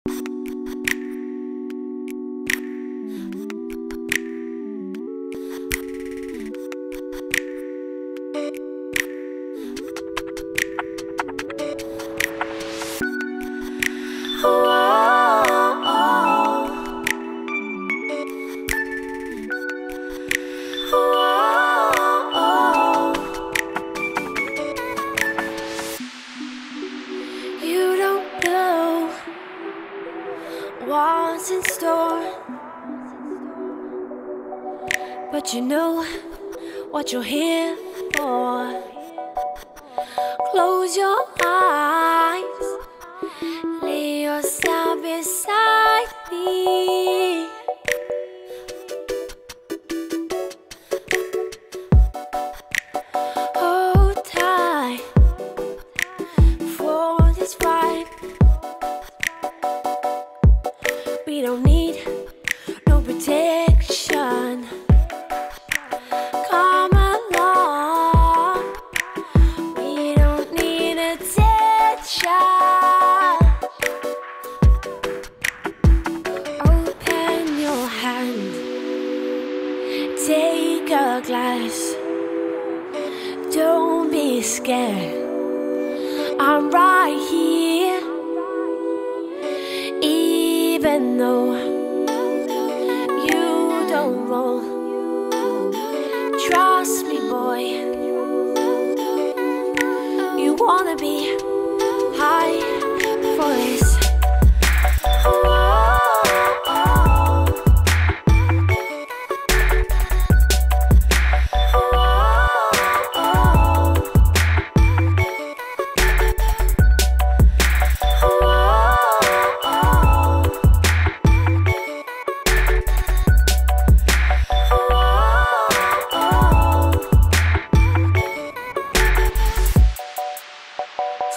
You don't know what's in store, but you know what you're here for. Close your eyes, lay yourself beside me. Hold tight for this ride. We don't need no protection. Come along, we don't need attention. Open your hand, take a glass. Don't be scared, I'm right here. Even though you don't roll, trust me, boy. You wanna be high for this.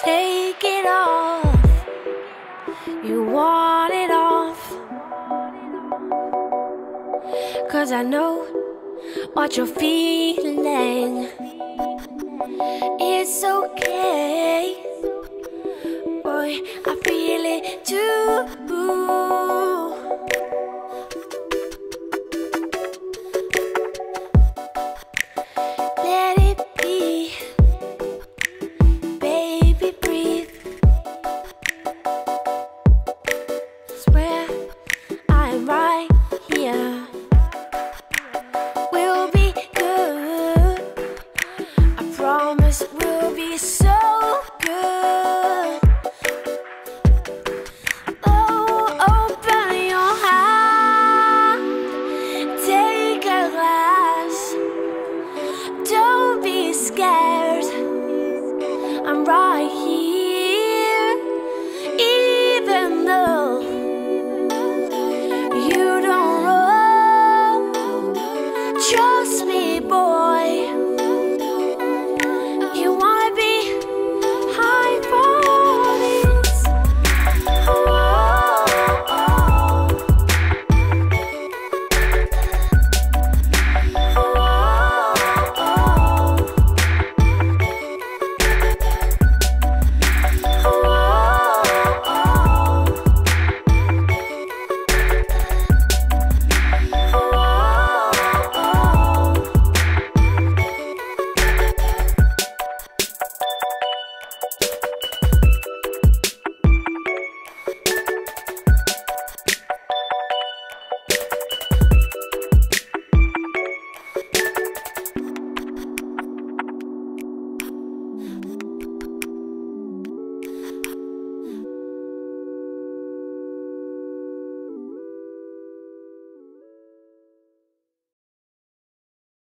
Take it off, you want it off, 'cause I know what you're feeling. It's okay, boy, I feel it too.